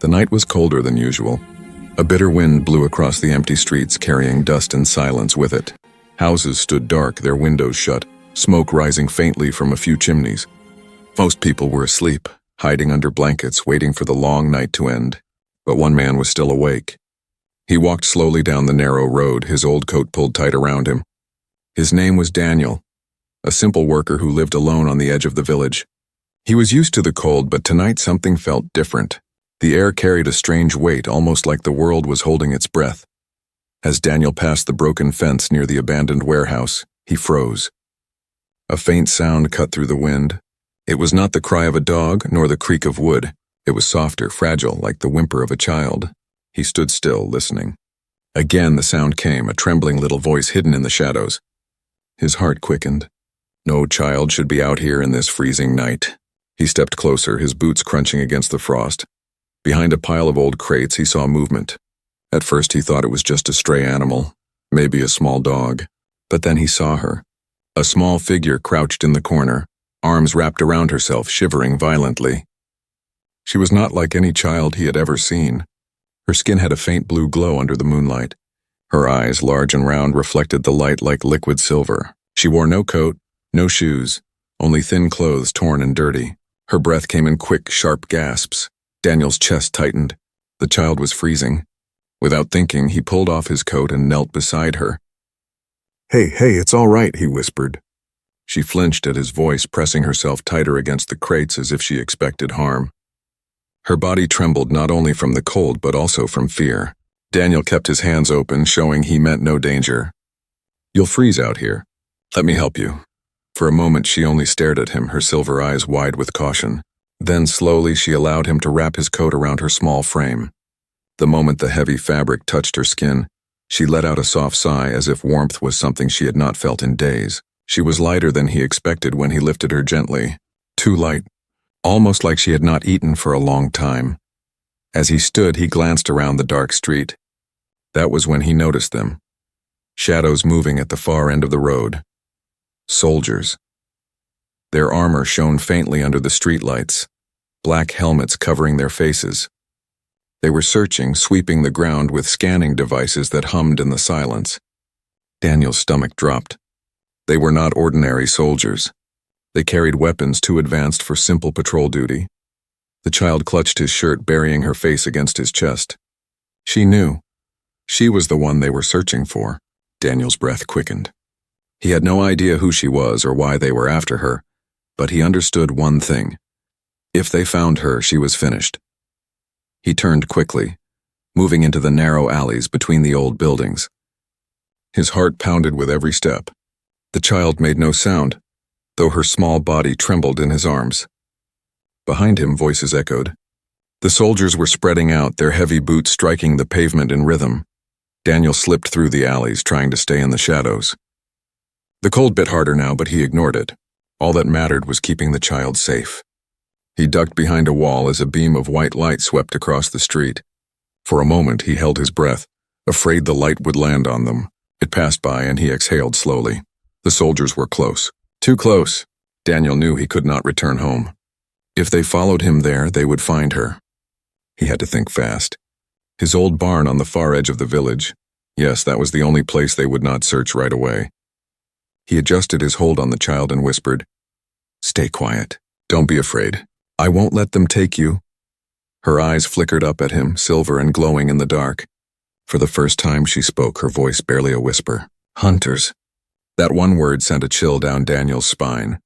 The night was colder than usual. A bitter wind blew across the empty streets, carrying dust and silence with it. Houses stood dark, their windows shut, smoke rising faintly from a few chimneys. Most people were asleep, hiding under blankets, waiting for the long night to end. But one man was still awake. He walked slowly down the narrow road, his old coat pulled tight around him. His name was Daniel, a simple worker who lived alone on the edge of the village. He was used to the cold, but tonight something felt different. The air carried a strange weight, almost like the world was holding its breath. As Daniel passed the broken fence near the abandoned warehouse, he froze. A faint sound cut through the wind. It was not the cry of a dog, nor the creak of wood. It was softer, fragile, like the whimper of a child. He stood still, listening. Again the sound came, a trembling little voice hidden in the shadows. His heart quickened. No child should be out here in this freezing night. He stepped closer, his boots crunching against the frost. Behind a pile of old crates, he saw movement. At first he thought it was just a stray animal, maybe a small dog. But then he saw her. A small figure crouched in the corner, arms wrapped around herself, shivering violently. She was not like any child he had ever seen. Her skin had a faint blue glow under the moonlight. Her eyes, large and round, reflected the light like liquid silver. She wore no coat, no shoes, only thin clothes torn and dirty. Her breath came in quick, sharp gasps. Daniel's chest tightened. The child was freezing. Without thinking, he pulled off his coat and knelt beside her. Hey, it's all right, he whispered. She flinched at his voice, pressing herself tighter against the crates as if she expected harm. Her body trembled not only from the cold but also from fear. Daniel kept his hands open, showing he meant no danger. You'll freeze out here. Let me help you. For a moment she only stared at him, her silver eyes wide with caution. Then slowly she allowed him to wrap his coat around her small frame. The moment the heavy fabric touched her skin, she let out a soft sigh as if warmth was something she had not felt in days. She was lighter than he expected when he lifted her gently. Too light, almost like she had not eaten for a long time. As he stood, he glanced around the dark street. That was when he noticed them. Shadows moving at the far end of the road. Soldiers. Their armor shone faintly under the streetlights, black helmets covering their faces. They were searching, sweeping the ground with scanning devices that hummed in the silence. Daniel's stomach dropped. They were not ordinary soldiers. They carried weapons too advanced for simple patrol duty. The child clutched his shirt, burying her face against his chest. She knew. She was the one they were searching for. Daniel's breath quickened. He had no idea who she was or why they were after her. But he understood one thing. If they found her, she was finished. He turned quickly, moving into the narrow alleys between the old buildings. His heart pounded with every step. The child made no sound, though her small body trembled in his arms. Behind him, voices echoed. The soldiers were spreading out, their heavy boots striking the pavement in rhythm. Daniel slipped through the alleys, trying to stay in the shadows. The cold bit harder now, but he ignored it. All that mattered was keeping the child safe. He ducked behind a wall as a beam of white light swept across the street. For a moment he held his breath, afraid the light would land on them. It passed by and he exhaled slowly. The soldiers were close. Too close. Daniel knew he could not return home. If they followed him there, they would find her. He had to think fast. His old barn on the far edge of the village. Yes, that was the only place they would not search right away. He adjusted his hold on the child and whispered, "Stay quiet. Don't be afraid. I won't let them take you." Her eyes flickered up at him, silver and glowing in the dark. For the first time she spoke, her voice barely a whisper. "Hunters." That one word sent a chill down Daniel's spine.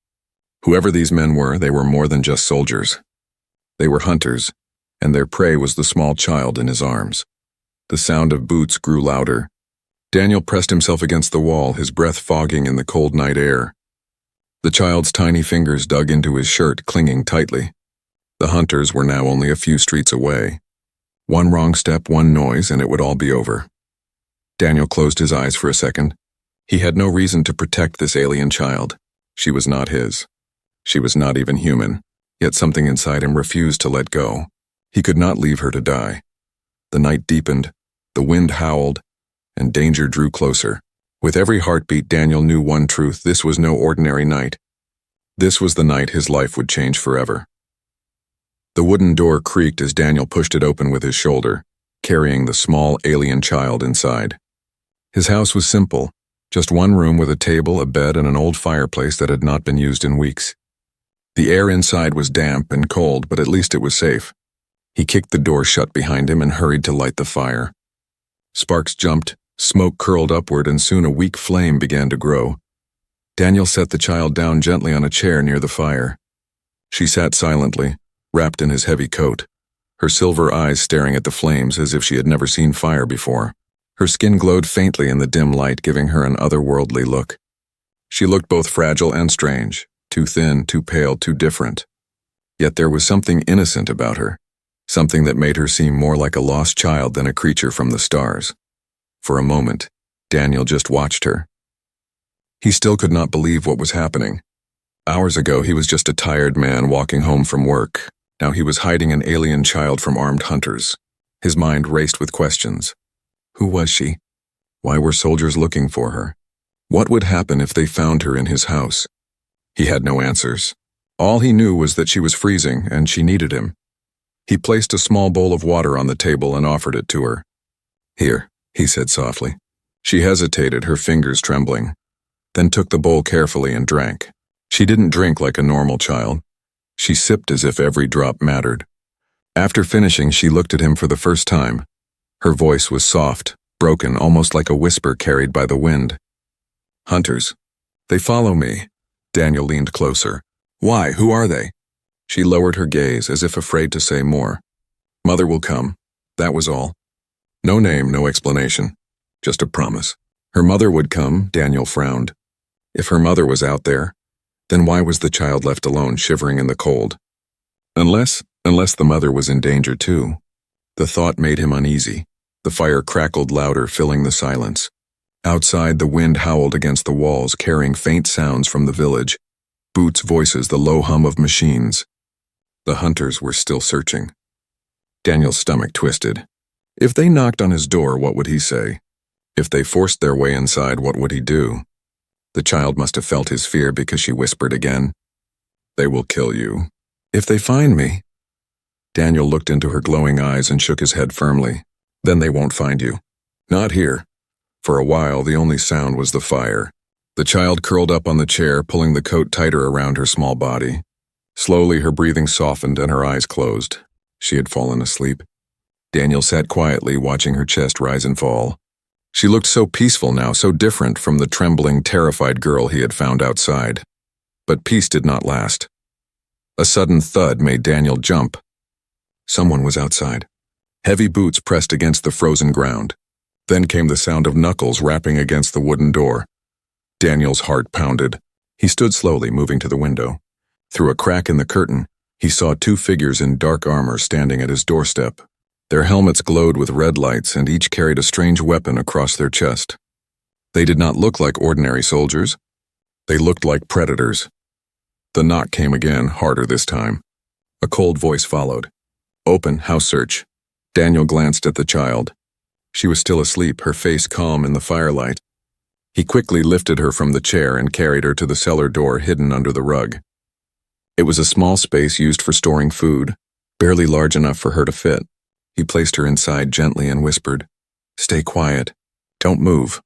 Whoever these men were, they were more than just soldiers. They were hunters, and their prey was the small child in his arms. The sound of boots grew louder. Daniel pressed himself against the wall, his breath fogging in the cold night air. The child's tiny fingers dug into his shirt, clinging tightly. The hunters were now only a few streets away. One wrong step, one noise, and it would all be over. Daniel closed his eyes for a second. He had no reason to protect this alien child. She was not his. She was not even human, yet something inside him refused to let go. He could not leave her to die. The night deepened, the wind howled, and danger drew closer. With every heartbeat, Daniel knew one truth: this was no ordinary night. This was the night his life would change forever. The wooden door creaked as Daniel pushed it open with his shoulder, carrying the small alien child inside. His house was simple, just one room with a table, a bed, and an old fireplace that had not been used in weeks. The air inside was damp and cold, but at least it was safe. He kicked the door shut behind him and hurried to light the fire. Sparks jumped, smoke curled upward, and soon a weak flame began to grow. Daniel set the child down gently on a chair near the fire. She sat silently, wrapped in his heavy coat, her silver eyes staring at the flames as if she had never seen fire before. Her skin glowed faintly in the dim light, giving her an otherworldly look. She looked both fragile and strange, too thin, too pale, too different. Yet there was something innocent about her, something that made her seem more like a lost child than a creature from the stars. For a moment, Daniel just watched her. He still could not believe what was happening. Hours ago, he was just a tired man walking home from work. Now he was hiding an alien child from armed hunters. His mind raced with questions. Who was she? Why were soldiers looking for her? What would happen if they found her in his house? He had no answers. All he knew was that she was freezing and she needed him. He placed a small bowl of water on the table and offered it to her. Here, he said softly. She hesitated, her fingers trembling, then took the bowl carefully and drank. She didn't drink like a normal child. She sipped as if every drop mattered. After finishing, she looked at him for the first time. Her voice was soft, broken, almost like a whisper carried by the wind. Hunters. They follow me. Daniel leaned closer. Why? Who are they? She lowered her gaze, as if afraid to say more. Mother will come. That was all. No name, no explanation. Just a promise. Her mother would come, Daniel frowned. If her mother was out there, then why was the child left alone, shivering in the cold? Unless the mother was in danger too. The thought made him uneasy. The fire crackled louder, filling the silence. Outside, the wind howled against the walls, carrying faint sounds from the village. Boots' voices, the low hum of machines. The hunters were still searching. Daniel's stomach twisted. If they knocked on his door, what would he say? If they forced their way inside, what would he do? The child must have felt his fear because she whispered again. They will kill you. If they find me. Daniel looked into her glowing eyes and shook his head firmly. Then they won't find you. Not here. For a while, the only sound was the fire. The child curled up on the chair, pulling the coat tighter around her small body. Slowly, her breathing softened and her eyes closed. She had fallen asleep. Daniel sat quietly, watching her chest rise and fall. She looked so peaceful now, so different from the trembling, terrified girl he had found outside. But peace did not last. A sudden thud made Daniel jump. Someone was outside. Heavy boots pressed against the frozen ground. Then came the sound of knuckles rapping against the wooden door. Daniel's heart pounded. He stood slowly, moving to the window. Through a crack in the curtain, he saw two figures in dark armor standing at his doorstep. Their helmets glowed with red lights, and each carried a strange weapon across their chest. They did not look like ordinary soldiers. They looked like predators. The knock came again, harder this time. A cold voice followed. Open, house search. Daniel glanced at the child. She was still asleep, her face calm in the firelight. He quickly lifted her from the chair and carried her to the cellar door hidden under the rug. It was a small space used for storing food, barely large enough for her to fit. He placed her inside gently and whispered, "Stay quiet. Don't move."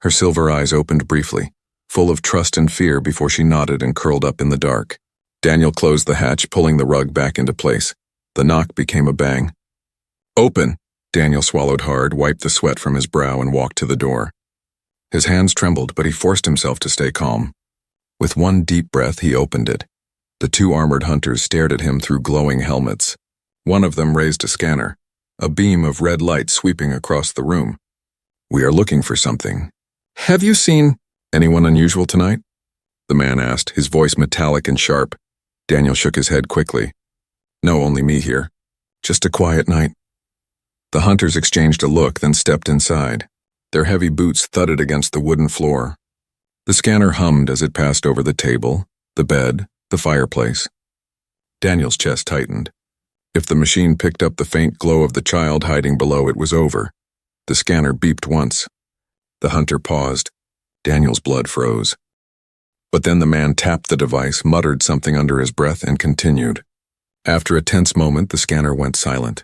Her silver eyes opened briefly, full of trust and fear before she nodded and curled up in the dark. Daniel closed the hatch, pulling the rug back into place. The knock became a bang. "Open!" Daniel swallowed hard, wiped the sweat from his brow, and walked to the door. His hands trembled, but he forced himself to stay calm. With one deep breath, he opened it. The two armored hunters stared at him through glowing helmets. One of them raised a scanner, a beam of red light sweeping across the room. "We are looking for something." "Have you seen anyone unusual tonight?" the man asked, his voice metallic and sharp. Daniel shook his head quickly. "No, only me here. Just a quiet night." The hunters exchanged a look, then stepped inside. Their heavy boots thudded against the wooden floor. The scanner hummed as it passed over the table, the bed, the fireplace. Daniel's chest tightened. If the machine picked up the faint glow of the child hiding below, it was over. The scanner beeped once. The hunter paused. Daniel's blood froze. But then the man tapped the device, muttered something under his breath, and continued. After a tense moment, the scanner went silent.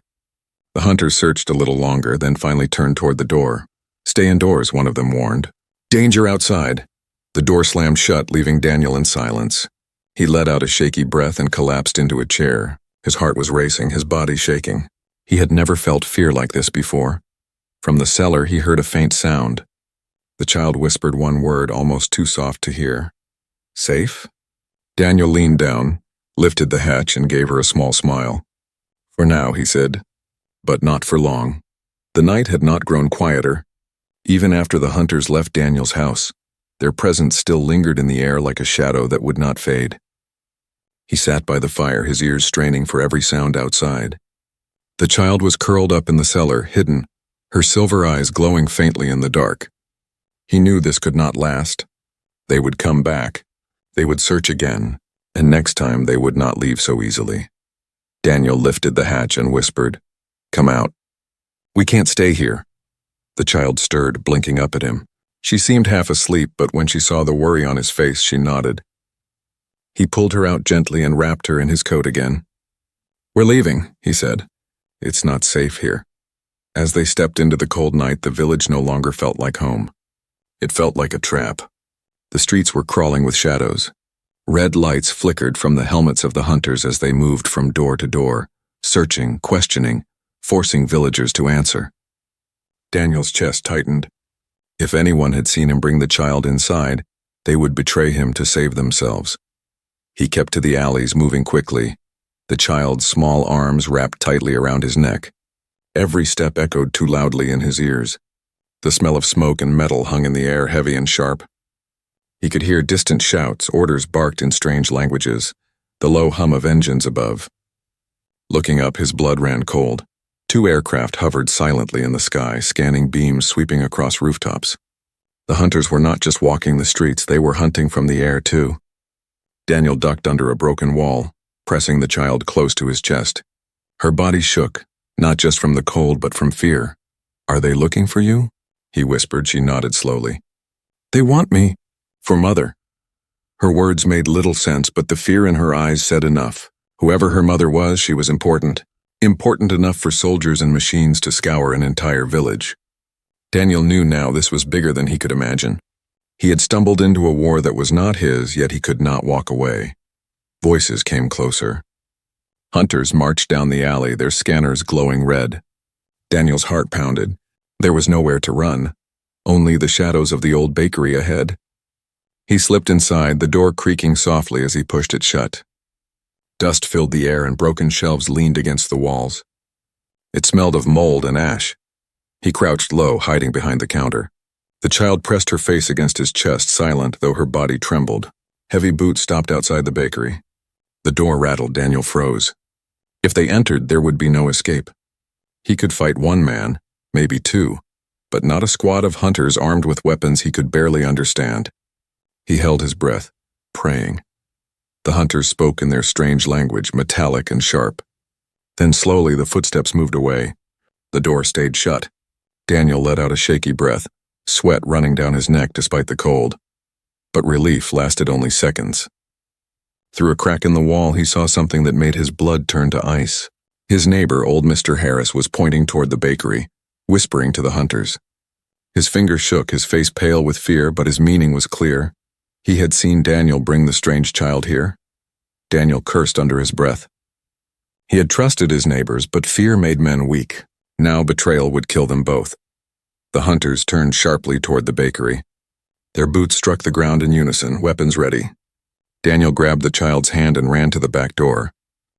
The hunters searched a little longer, then finally turned toward the door. "Stay indoors," one of them warned. "Danger outside." The door slammed shut, leaving Daniel in silence. He let out a shaky breath and collapsed into a chair. His heart was racing, his body shaking. He had never felt fear like this before. From the cellar, he heard a faint sound. The child whispered one word, almost too soft to hear. "Safe?" Daniel leaned down, lifted the hatch, and gave her a small smile. "For now," he said, "but not for long." The night had not grown quieter. Even after the hunters left Daniel's house, their presence still lingered in the air like a shadow that would not fade. He sat by the fire, his ears straining for every sound outside. The child was curled up in the cellar, hidden, her silver eyes glowing faintly in the dark. He knew this could not last. They would come back. They would search again, and next time they would not leave so easily. Daniel lifted the hatch and whispered, "Come out." "We can't stay here." The child stirred, blinking up at him. She seemed half asleep, but when she saw the worry on his face, she nodded. He pulled her out gently and wrapped her in his coat again. "We're leaving," he said. "It's not safe here." As they stepped into the cold night, the village no longer felt like home. It felt like a trap. The streets were crawling with shadows. Red lights flickered from the helmets of the hunters as they moved from door to door, searching, questioning, forcing villagers to answer. Daniel's chest tightened. If anyone had seen him bring the child inside, they would betray him to save themselves. He kept to the alleys, moving quickly, the child's small arms wrapped tightly around his neck. Every step echoed too loudly in his ears. The smell of smoke and metal hung in the air, heavy and sharp. He could hear distant shouts, orders barked in strange languages, the low hum of engines above. Looking up, his blood ran cold. 2 aircraft hovered silently in the sky, scanning beams sweeping across rooftops. The hunters were not just walking the streets, they were hunting from the air too. Daniel ducked under a broken wall, pressing the child close to his chest. Her body shook, not just from the cold but from fear. "Are they looking for you?" he whispered. She nodded slowly. "They want me. For Mother." Her words made little sense, but the fear in her eyes said enough. Whoever her mother was, she was important. Important enough for soldiers and machines to scour an entire village. Daniel knew now this was bigger than he could imagine. He had stumbled into a war that was not his, yet he could not walk away. Voices came closer. Hunters marched down the alley, their scanners glowing red. Daniel's heart pounded. There was nowhere to run, only the shadows of the old bakery ahead. He slipped inside, the door creaking softly as he pushed it shut. Dust filled the air and broken shelves leaned against the walls. It smelled of mold and ash. He crouched low, hiding behind the counter. The child pressed her face against his chest, silent, though her body trembled. Heavy boots stopped outside the bakery. The door rattled. Daniel froze. If they entered, there would be no escape. He could fight one man, maybe 2, but not a squad of hunters armed with weapons he could barely understand. He held his breath, praying. The hunters spoke in their strange language, metallic and sharp. Then slowly the footsteps moved away. The door stayed shut. Daniel let out a shaky breath, sweat running down his neck despite the cold. But relief lasted only seconds. Through a crack in the wall, he saw something that made his blood turn to ice. His neighbor, old Mr. Harris, was pointing toward the bakery, whispering to the hunters. His finger shook, his face pale with fear, but his meaning was clear. He had seen Daniel bring the strange child here. Daniel cursed under his breath. He had trusted his neighbors, but fear made men weak. Now betrayal would kill them both. The hunters turned sharply toward the bakery. Their boots struck the ground in unison, weapons ready. Daniel grabbed the child's hand and ran to the back door.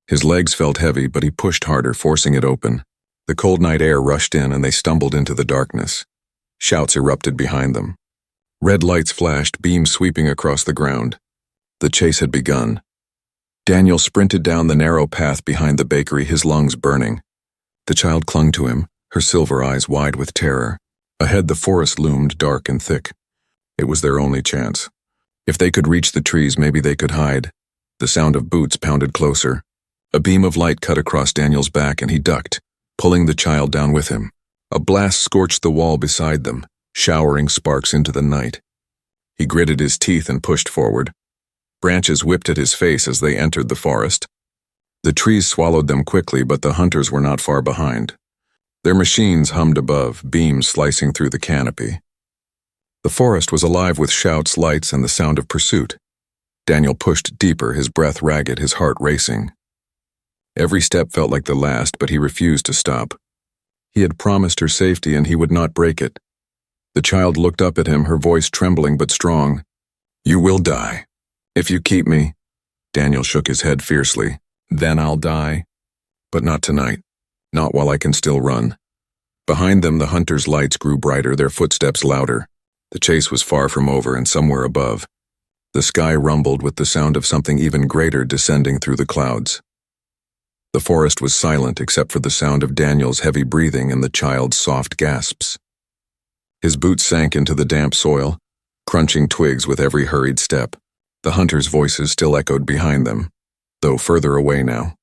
His legs felt heavy, but he pushed harder, forcing it open. The cold night air rushed in and they stumbled into the darkness. Shouts erupted behind them. Red lights flashed, beams sweeping across the ground. The chase had begun. Daniel sprinted down the narrow path behind the bakery, his lungs burning. The child clung to him, her silver eyes wide with terror. Ahead the forest loomed, dark and thick. It was their only chance. If they could reach the trees, maybe they could hide. The sound of boots pounded closer. A beam of light cut across Daniel's back and he ducked, pulling the child down with him. A blast scorched the wall beside them, showering sparks into the night. He gritted his teeth and pushed forward. Branches whipped at his face as they entered the forest. The trees swallowed them quickly, but the hunters were not far behind. Their machines hummed above, beams slicing through the canopy. The forest was alive with shouts, lights, and the sound of pursuit. Daniel pushed deeper, his breath ragged, his heart racing. Every step felt like the last, but he refused to stop. He had promised her safety, and he would not break it. The child looked up at him, her voice trembling but strong. "You will die. If you keep me." Daniel shook his head fiercely. "Then I'll die. But not tonight. Not while I can still run." Behind them, the hunters' lights grew brighter, their footsteps louder. The chase was far from over, and somewhere above, the sky rumbled with the sound of something even greater descending through the clouds. The forest was silent except for the sound of Daniel's heavy breathing and the child's soft gasps. His boots sank into the damp soil, crunching twigs with every hurried step. The hunters' voices still echoed behind them, though further away now.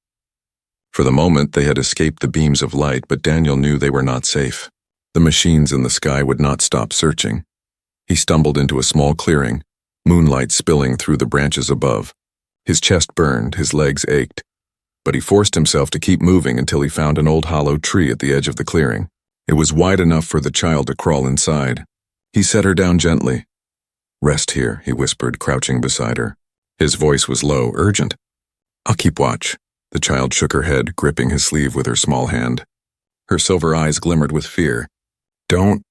For the moment, they had escaped the beams of light, but Daniel knew they were not safe. The machines in the sky would not stop searching. He stumbled into a small clearing, moonlight spilling through the branches above. His chest burned, his legs ached, but he forced himself to keep moving until he found an old hollow tree at the edge of the clearing. It was wide enough for the child to crawl inside. He set her down gently. "Rest here," he whispered, crouching beside her. His voice was low, urgent. "I'll keep watch." The child shook her head, gripping his sleeve with her small hand. Her silver eyes glimmered with fear. "Don't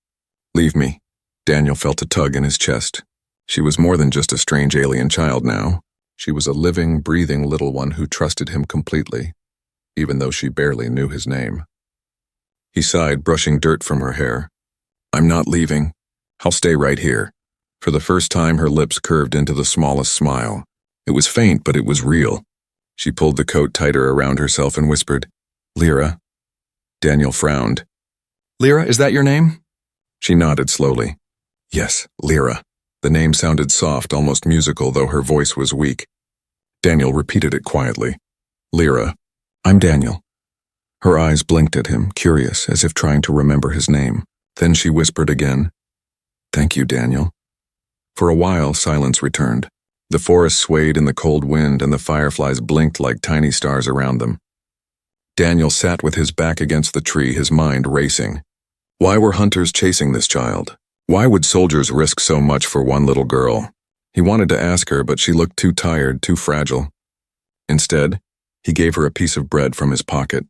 leave me." Daniel felt a tug in his chest. She was more than just a strange alien child now. She was a living, breathing little one who trusted him completely, even though she barely knew his name. He sighed, brushing dirt from her hair. "I'm not leaving. I'll stay right here." For the first time, her lips curved into the smallest smile. It was faint, but it was real. She pulled the coat tighter around herself and whispered, "Lyra." Daniel frowned. "Lyra, is that your name?" She nodded slowly. "Yes, Lyra." The name sounded soft, almost musical, though her voice was weak. Daniel repeated it quietly. "Lyra, I'm Daniel." Her eyes blinked at him, curious, as if trying to remember his name. Then she whispered again, "Thank you, Daniel." For a while, silence returned. The forest swayed in the cold wind, and the fireflies blinked like tiny stars around them. Daniel sat with his back against the tree, his mind racing. Why were hunters chasing this child? Why would soldiers risk so much for one little girl? He wanted to ask her, but she looked too tired, too fragile. Instead, he gave her a piece of bread from his pocket.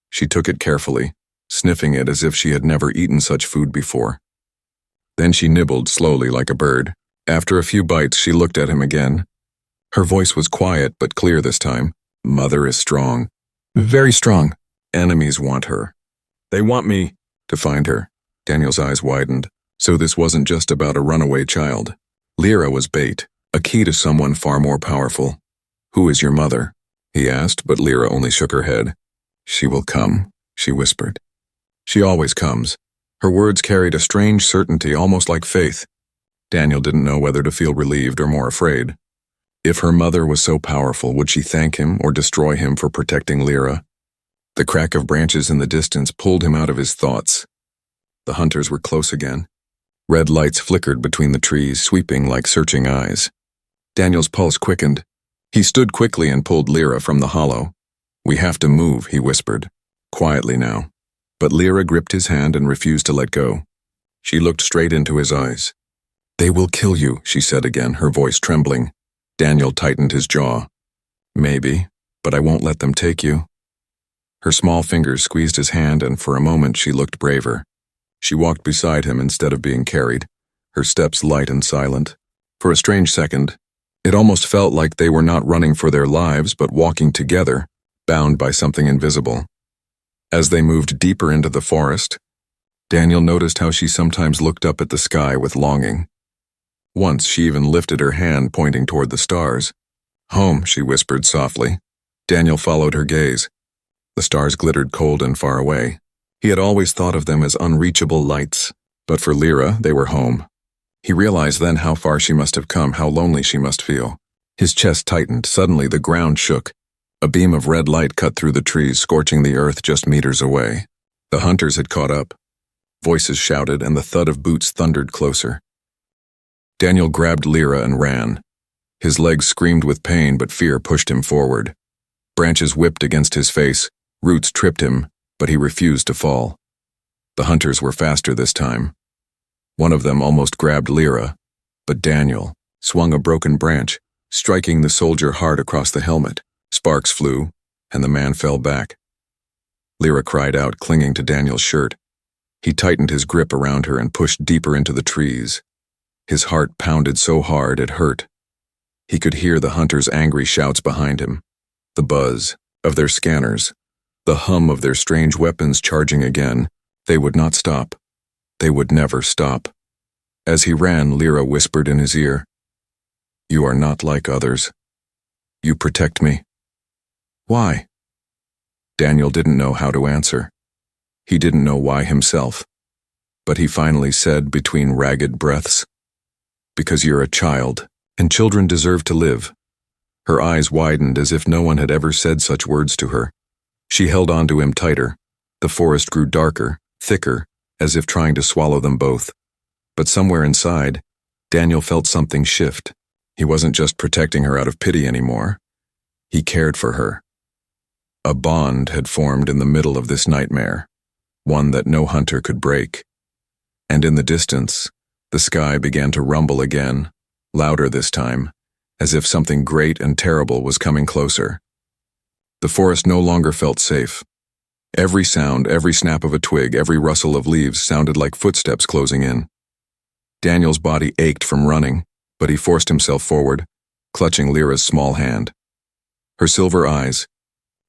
She took it carefully, sniffing it as if she had never eaten such food before. Then she nibbled slowly like a bird. After a few bites, she looked at him again. Her voice was quiet but clear this time. "Mother is strong. Very strong. Enemies want her. They want me to find her." Daniel's eyes widened. So this wasn't just about a runaway child. Lyra was bait, a key to someone far more powerful. "Who is your mother?" he asked, but Lyra only shook her head. "She will come," she whispered. "She always comes." Her words carried a strange certainty, almost like faith. Daniel didn't know whether to feel relieved or more afraid. If her mother was so powerful, would she thank him or destroy him for protecting Lyra? The crack of branches in the distance pulled him out of his thoughts. The hunters were close again. Red lights flickered between the trees, sweeping like searching eyes. Daniel's pulse quickened. He stood quickly and pulled Lyra from the hollow. "We have to move," he whispered, quietly now. But Lyra gripped his hand and refused to let go. She looked straight into his eyes. "They will kill you," she said again, her voice trembling. Daniel tightened his jaw. "Maybe, but I won't let them take you." Her small fingers squeezed his hand, and for a moment she looked braver. She walked beside him instead of being carried, her steps light and silent. For a strange second, it almost felt like they were not running for their lives, but walking together, bound by something invisible. As they moved deeper into the forest, Daniel noticed how she sometimes looked up at the sky with longing. Once she even lifted her hand, pointing toward the stars. "Home," she whispered softly. Daniel followed her gaze. The stars glittered cold and far away. He had always thought of them as unreachable lights, but for Lyra, they were home. He realized then how far she must have come, how lonely she must feel. His chest tightened. Suddenly, the ground shook. A beam of red light cut through the trees, scorching the earth just meters away. The hunters had caught up. Voices shouted, and the thud of boots thundered closer. Daniel grabbed Lyra and ran. His legs screamed with pain, but fear pushed him forward. Branches whipped against his face, roots tripped him, but he refused to fall. The hunters were faster this time. One of them almost grabbed Lyra, but Daniel swung a broken branch, striking the soldier hard across the helmet. Sparks flew, and the man fell back. Lyra cried out, clinging to Daniel's shirt. He tightened his grip around her and pushed deeper into the trees. His heart pounded so hard it hurt. He could hear the hunters' angry shouts behind him, the buzz of their scanners, the hum of their strange weapons charging again. They would not stop. They would never stop. As he ran, Lyra whispered in his ear, "You are not like others. You protect me." Why? Daniel didn't know how to answer. He didn't know why himself. But he finally said between ragged breaths, "Because you're a child, and children deserve to live." Her eyes widened as if no one had ever said such words to her. She held on to him tighter. The forest grew darker, thicker, as if trying to swallow them both. But somewhere inside, Daniel felt something shift. He wasn't just protecting her out of pity anymore. He cared for her. A bond had formed in the middle of this nightmare, one that no hunter could break. And in the distance, the sky began to rumble again, louder this time, as if something great and terrible was coming closer. The forest no longer felt safe. Every sound, every snap of a twig, every rustle of leaves sounded like footsteps closing in. Daniel's body ached from running, but he forced himself forward, clutching Lyra's small hand. Her silver eyes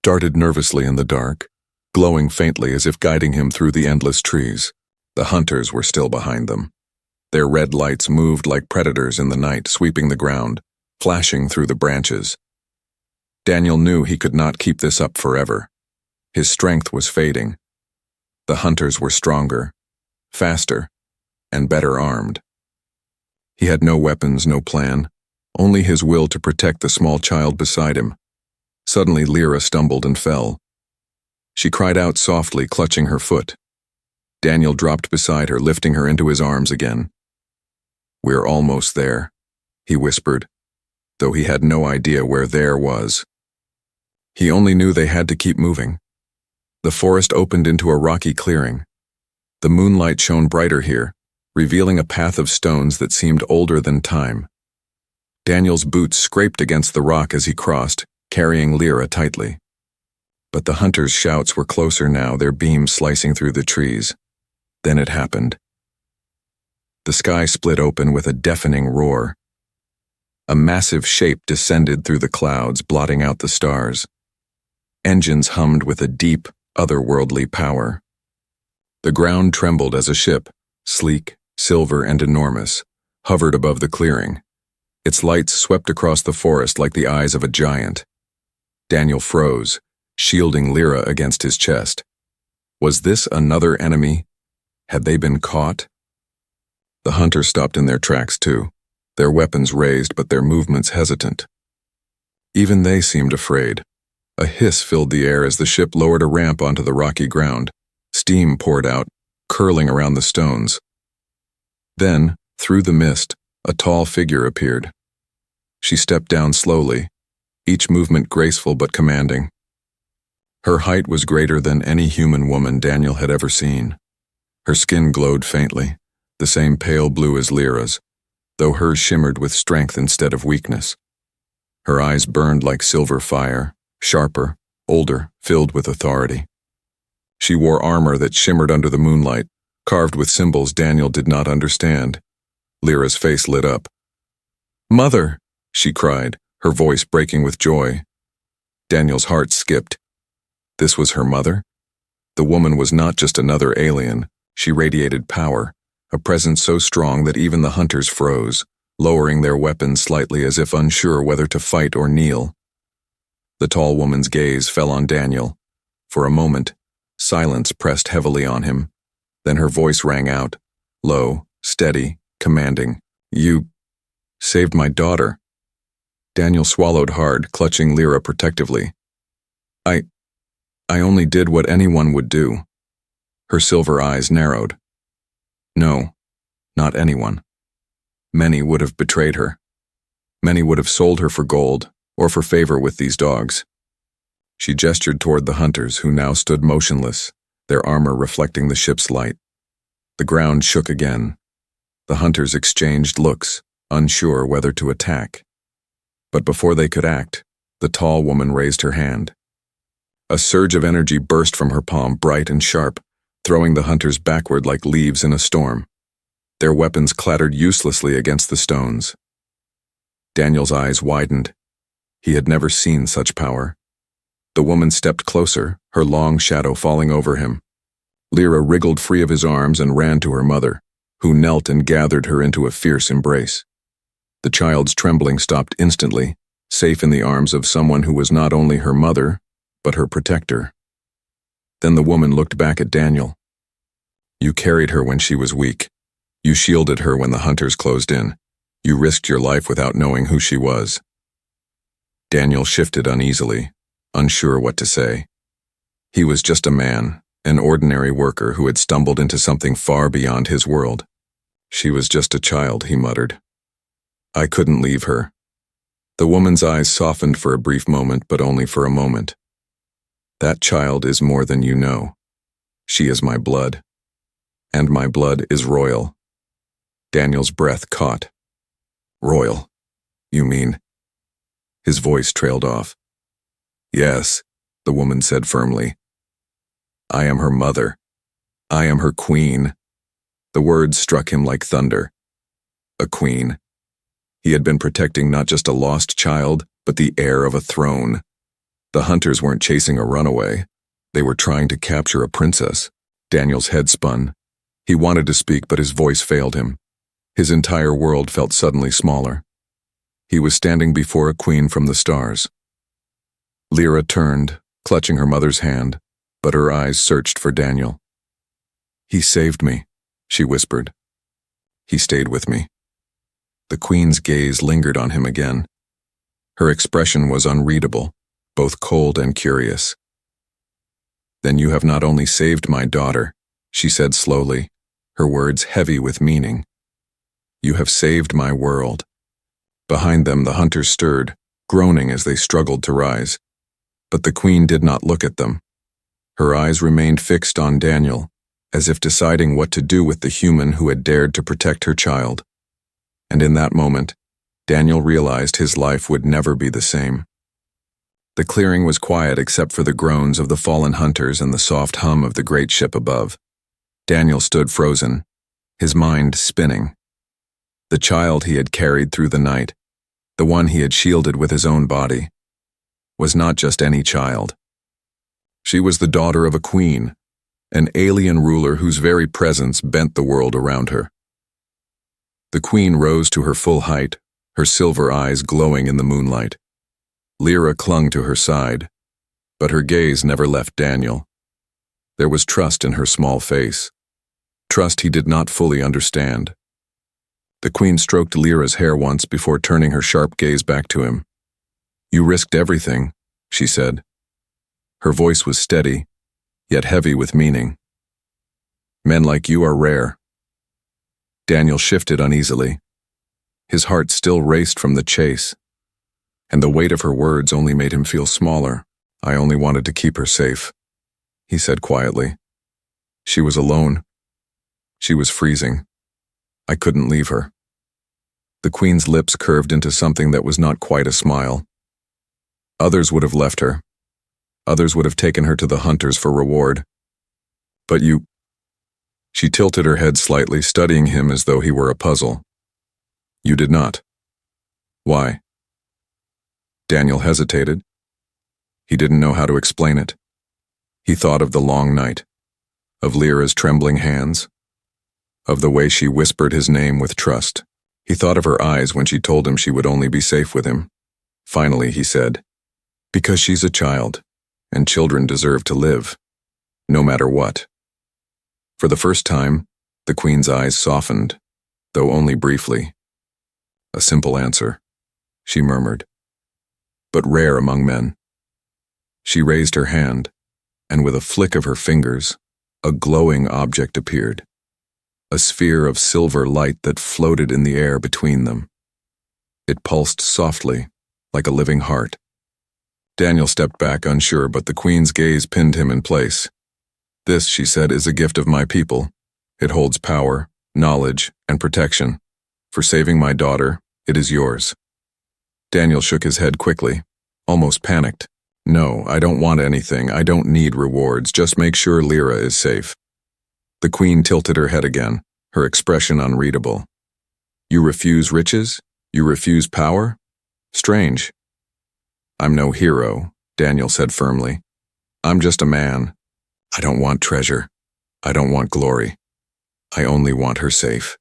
darted nervously in the dark, glowing faintly as if guiding him through the endless trees. The hunters were still behind them. Their red lights moved like predators in the night, sweeping the ground, flashing through the branches. Daniel knew he could not keep this up forever. His strength was fading. The hunters were stronger, faster, and better armed. He had no weapons, no plan, only his will to protect the small child beside him. Suddenly Lyra stumbled and fell. She cried out softly, clutching her foot. Daniel dropped beside her, lifting her into his arms again. "We're almost there," he whispered, though he had no idea where there was. He only knew they had to keep moving. The forest opened into a rocky clearing. The moonlight shone brighter here, revealing a path of stones that seemed older than time. Daniel's boots scraped against the rock as he crossed, carrying Lyra tightly. But the hunters' shouts were closer now, their beams slicing through the trees. Then it happened. The sky split open with a deafening roar. A massive shape descended through the clouds, blotting out the stars. Engines hummed with a deep, otherworldly power. The ground trembled as a ship, sleek, silver, and enormous, hovered above the clearing. Its lights swept across the forest like the eyes of a giant. Daniel froze, shielding Lyra against his chest. Was this another enemy? Had they been caught? The hunters stopped in their tracks too, their weapons raised but their movements hesitant. Even they seemed afraid. A hiss filled the air as the ship lowered a ramp onto the rocky ground. Steam poured out, curling around the stones. Then, through the mist, a tall figure appeared. She stepped down slowly, each movement graceful but commanding. Her height was greater than any human woman Daniel had ever seen. Her skin glowed faintly, the same pale blue as Lyra's, though hers shimmered with strength instead of weakness. Her eyes burned like silver fire, sharper, older, filled with authority. She wore armor that shimmered under the moonlight, carved with symbols Daniel did not understand. Lyra's face lit up. "Mother!" she cried, her voice breaking with joy. Daniel's heart skipped. This was her mother? The woman was not just another alien. She radiated power, a presence so strong that even the hunters froze, lowering their weapons slightly as if unsure whether to fight or kneel. The tall woman's gaze fell on Daniel. For a moment, silence pressed heavily on him. Then her voice rang out, low, steady, commanding. "You saved my daughter." Daniel swallowed hard, clutching Lyra protectively. I only did what anyone would do." Her silver eyes narrowed. No, not anyone. Many would have betrayed her. Many would have sold her for gold or for favor with these dogs. She gestured toward the hunters, who now stood motionless, their armor reflecting the ship's light. The ground shook again. The hunters exchanged looks, unsure whether to attack. But before they could act, the tall woman raised her hand. A surge of energy burst from her palm, bright and sharp, throwing the hunters backward like leaves in a storm. Their weapons clattered uselessly against the stones. Daniel's eyes widened. He had never seen such power. The woman stepped closer, her long shadow falling over him. Lyra wriggled free of his arms and ran to her mother, who knelt and gathered her into a fierce embrace. The child's trembling stopped instantly, safe in the arms of someone who was not only her mother, but her protector. Then the woman looked back at Daniel. You carried her when she was weak. You shielded her when the hunters closed in. You risked your life without knowing who she was. Daniel shifted uneasily, unsure what to say. He was just a man, an ordinary worker who had stumbled into something far beyond his world. She was just a child, he muttered. I couldn't leave her. The woman's eyes softened for a brief moment, but only for a moment. That child is more than you know. She is my blood. And my blood is royal. Daniel's breath caught. Royal, you mean? His voice trailed off. Yes, the woman said firmly. I am her mother. I am her queen. The words struck him like thunder. A queen. He had been protecting not just a lost child, but the heir of a throne. The hunters weren't chasing a runaway. They were trying to capture a princess. Daniel's head spun. He wanted to speak, but his voice failed him. His entire world felt suddenly smaller. He was standing before a queen from the stars. Lyra turned, clutching her mother's hand, but her eyes searched for Daniel. He saved me, she whispered. He stayed with me. The queen's gaze lingered on him again. Her expression was unreadable, both cold and curious. Then you have not only saved my daughter, she said slowly, her words heavy with meaning. You have saved my world. Behind them the hunters stirred, groaning as they struggled to rise. But the queen did not look at them. Her eyes remained fixed on Daniel, as if deciding what to do with the human who had dared to protect her child. And in that moment, Daniel realized his life would never be the same. The clearing was quiet except for the groans of the fallen hunters and the soft hum of the great ship above. Daniel stood frozen, his mind spinning. The child he had carried through the night, the one he had shielded with his own body, was not just any child. She was the daughter of a queen, an alien ruler whose very presence bent the world around her. The queen rose to her full height, her silver eyes glowing in the moonlight. Lyra clung to her side, but her gaze never left Daniel. There was trust in her small face, trust he did not fully understand. The queen stroked Lyra's hair once before turning her sharp gaze back to him. You risked everything, she said. Her voice was steady, yet heavy with meaning. Men like you are rare. Daniel shifted uneasily. His heart still raced from the chase, and the weight of her words only made him feel smaller. I only wanted to keep her safe, he said quietly. She was alone. She was freezing. I couldn't leave her. The queen's lips curved into something that was not quite a smile. Others would have left her. Others would have taken her to the hunters for reward. But you... She tilted her head slightly, studying him as though he were a puzzle. You did not. Why? Daniel hesitated. He didn't know how to explain it. He thought of the long night, of Lyra's trembling hands, of the way she whispered his name with trust. He thought of her eyes when she told him she would only be safe with him. Finally, he said, because she's a child, and children deserve to live, no matter what. For the first time, the queen's eyes softened, though only briefly. A simple answer, she murmured, but rare among men. She raised her hand, and with a flick of her fingers, a glowing object appeared, a sphere of silver light that floated in the air between them. It pulsed softly, like a living heart. Daniel stepped back unsure, but the queen's gaze pinned him in place. "This," she said, "is a gift of my people. It holds power, knowledge, and protection. For saving my daughter, it is yours." Daniel shook his head quickly, almost panicked. "No, I don't want anything. I don't need rewards. Just make sure Lyra is safe." The queen tilted her head again, her expression unreadable. "You refuse riches? You refuse power? Strange." "I'm no hero," Daniel said firmly. "I'm just a man. I don't want treasure. I don't want glory. I only want her safe."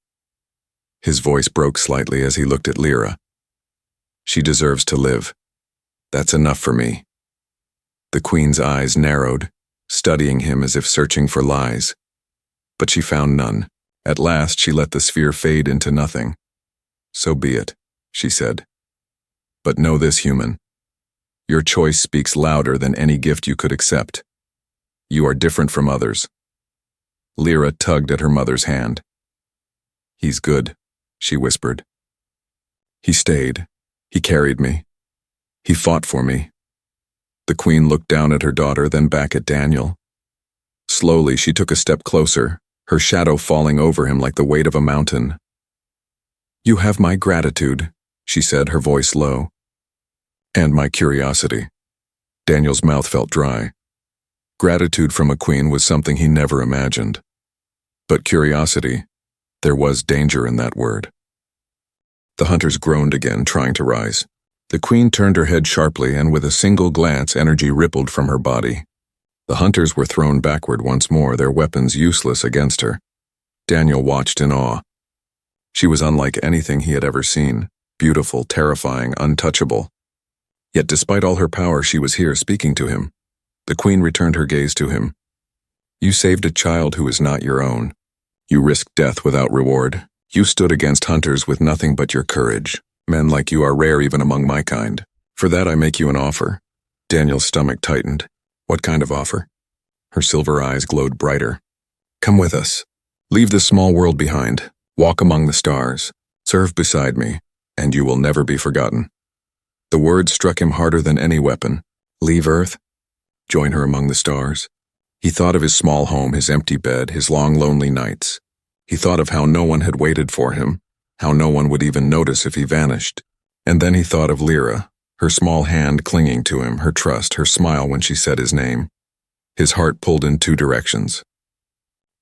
His voice broke slightly as he looked at Lyra. "She deserves to live. That's enough for me." The queen's eyes narrowed, studying him as if searching for lies. But she found none. At last she let the sphere fade into nothing. "So be it," she said. "But know this, human. Your choice speaks louder than any gift you could accept. You are different from others." Lyra tugged at her mother's hand. "He's good," she whispered. "He stayed. He carried me. He fought for me." The queen looked down at her daughter, then back at Daniel. Slowly, she took a step closer, her shadow falling over him like the weight of a mountain. "You have my gratitude," she said, her voice low. "And my curiosity." Daniel's mouth felt dry. Gratitude from a queen was something he never imagined. But curiosity, there was danger in that word. The hunters groaned again, trying to rise. The queen turned her head sharply, and with a single glance, energy rippled from her body. The hunters were thrown backward once more, their weapons useless against her. Daniel watched in awe. She was unlike anything he had ever seen, beautiful, terrifying, untouchable. Yet despite all her power, she was here speaking to him. The queen returned her gaze to him. "You saved a child who is not your own. You risked death without reward. You stood against hunters with nothing but your courage. Men like you are rare even among my kind. For that I make you an offer." Daniel's stomach tightened. "What kind of offer?" Her silver eyes glowed brighter. "Come with us. Leave this small world behind. Walk among the stars. Serve beside me, and you will never be forgotten." The words struck him harder than any weapon. Leave Earth? Join her among the stars? He thought of his small home, his empty bed, his long lonely nights. He thought of how no one had waited for him, how no one would even notice if he vanished. And then he thought of Lyra, her small hand clinging to him, her trust, her smile when she said his name. His heart pulled in two directions.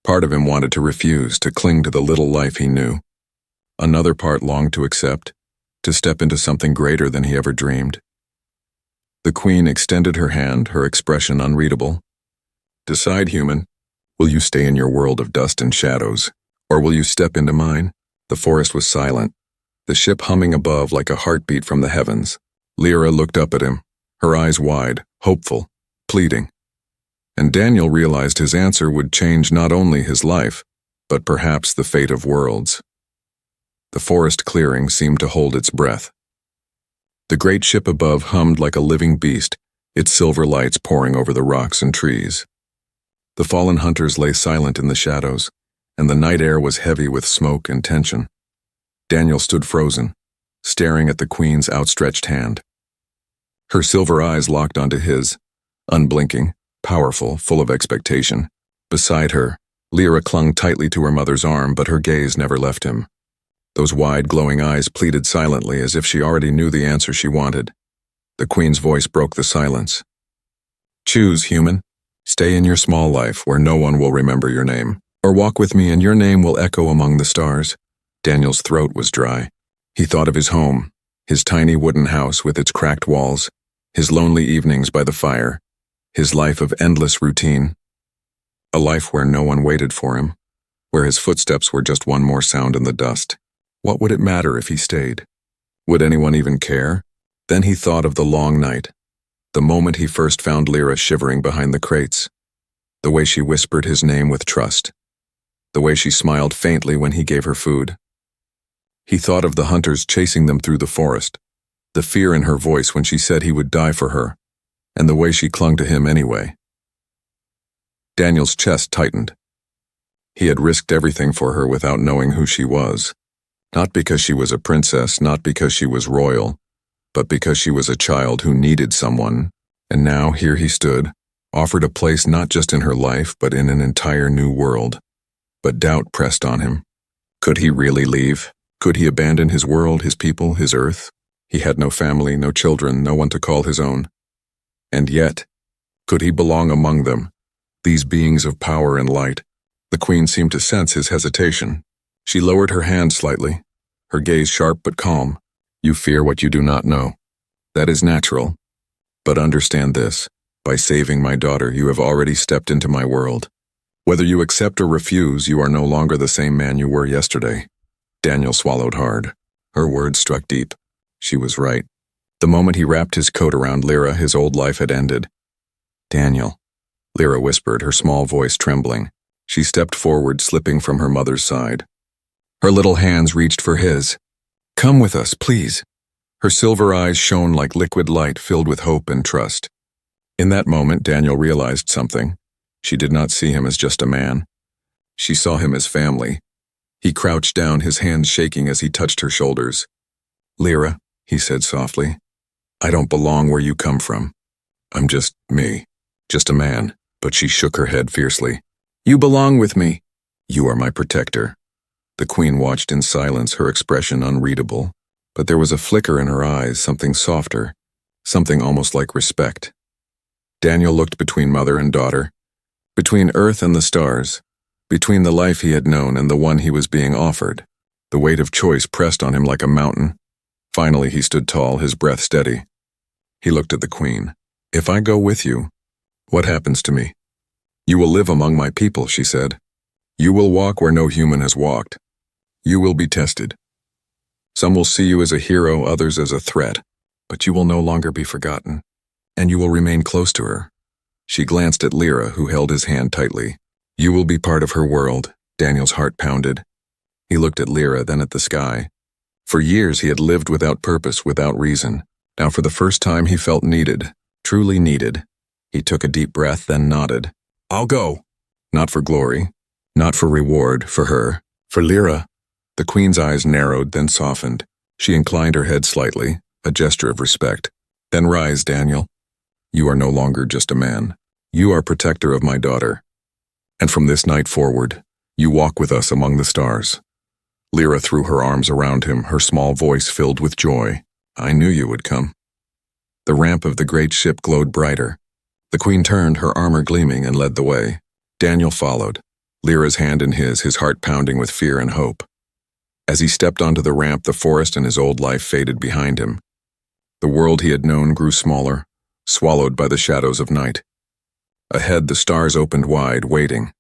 Part of him wanted to refuse, to cling to the little life he knew. Another part longed to accept, to step into something greater than he ever dreamed. The queen extended her hand, her expression unreadable. "Decide, human. Will you stay in your world of dust and shadows, or will you step into mine?" The forest was silent, the ship humming above like a heartbeat from the heavens. Lyra looked up at him, her eyes wide, hopeful, pleading. And Daniel realized his answer would change not only his life, but perhaps the fate of worlds. The forest clearing seemed to hold its breath. The great ship above hummed like a living beast, its silver lights pouring over the rocks and trees. The fallen hunters lay silent in the shadows, and the night air was heavy with smoke and tension. Daniel stood frozen, staring at the queen's outstretched hand. Her silver eyes locked onto his, unblinking, powerful, full of expectation. Beside her, Lyra clung tightly to her mother's arm, but her gaze never left him. Those wide, glowing eyes pleaded silently, as if she already knew the answer she wanted. The queen's voice broke the silence. "Choose, human. Stay in your small life where no one will remember your name. Or walk with me and your name will echo among the stars." Daniel's throat was dry. He thought of his home, his tiny wooden house with its cracked walls, his lonely evenings by the fire, his life of endless routine. A life where no one waited for him, where his footsteps were just one more sound in the dust. What would it matter if he stayed? Would anyone even care? Then he thought of the long night, the moment he first found Lyra shivering behind the crates, the way she whispered his name with trust, the way she smiled faintly when he gave her food. He thought of the hunters chasing them through the forest, the fear in her voice when she said he would die for her, and the way she clung to him anyway. Daniel's chest tightened. He had risked everything for her without knowing who she was. Not because she was a princess, not because she was royal, but because she was a child who needed someone, And now here he stood, offered a place not just in her life, but in an entire new world. But doubt pressed on him. Could he really leave? Could he abandon his world, his people, his earth? He had no family, no children, no one to call his own. And yet, could he belong among them, these beings of power and light? The queen seemed to sense his hesitation. She lowered her hand slightly, her gaze sharp but calm. You fear what you do not know. That is natural. But understand this, by saving my daughter, you have already stepped into my world. Whether you accept or refuse, you are no longer the same man you were yesterday. Daniel swallowed hard. Her words struck deep. She was right. The moment he wrapped his coat around Lyra, his old life had ended. Daniel, Lyra whispered, her small voice trembling. She stepped forward, slipping from her mother's side. Her little hands reached for his. Come with us, please. Her silver eyes shone like liquid light filled with hope and trust. In that moment, Daniel realized something. She did not see him as just a man. She saw him as family. He crouched down, his hands shaking as he touched her shoulders. Lyra, he said softly, I don't belong where you come from. I'm just me, just a man. But she shook her head fiercely. You belong with me. You are my protector. The queen watched in silence, her expression unreadable. But there was a flicker in her eyes, something softer, something almost like respect. Daniel looked between mother and daughter, between earth and the stars, between the life he had known and the one he was being offered. The weight of choice pressed on him like a mountain. Finally, he stood tall, his breath steady. He looked at the queen. If I go with you, what happens to me? You will live among my people, she said. You will walk where no human has walked. You will be tested. Some will see you as a hero, others as a threat, but you will no longer be forgotten, and you will remain close to her. She glanced at Lyra, who held his hand tightly. You will be part of her world. Daniel's heart pounded. He looked at Lyra, then at the sky. For years he had lived without purpose, without reason. Now for the first time he felt needed, truly needed. He took a deep breath, then nodded. I'll go. Not for glory, not for reward, for her, for Lyra. The queen's eyes narrowed, then softened. She inclined her head slightly, a gesture of respect. Then rise, Daniel. You are no longer just a man. You are protector of my daughter. And from this night forward, you walk with us among the stars. Lyra threw her arms around him, her small voice filled with joy. I knew you would come. The ramp of the great ship glowed brighter. The queen turned, her armor gleaming, and led the way. Daniel followed, Lyra's hand in his heart pounding with fear and hope. As he stepped onto the ramp, the forest and his old life faded behind him. The world he had known grew smaller, swallowed by the shadows of night. Ahead, the stars opened wide, waiting.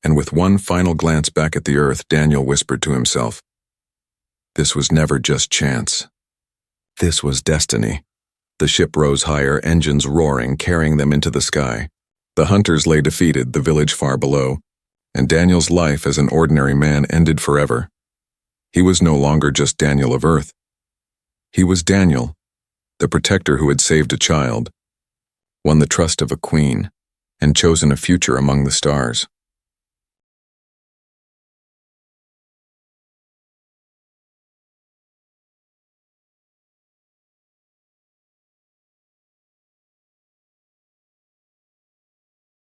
And with one final glance back at the earth, Daniel whispered to himself, this was never just chance. This was destiny. The ship rose higher, engines roaring, carrying them into the sky. The hunters lay defeated, the village far below, and Daniel's life as an ordinary man ended forever. He was no longer just Daniel of Earth. He was Daniel, the protector who had saved a child, won the trust of a queen, and chosen a future among the stars.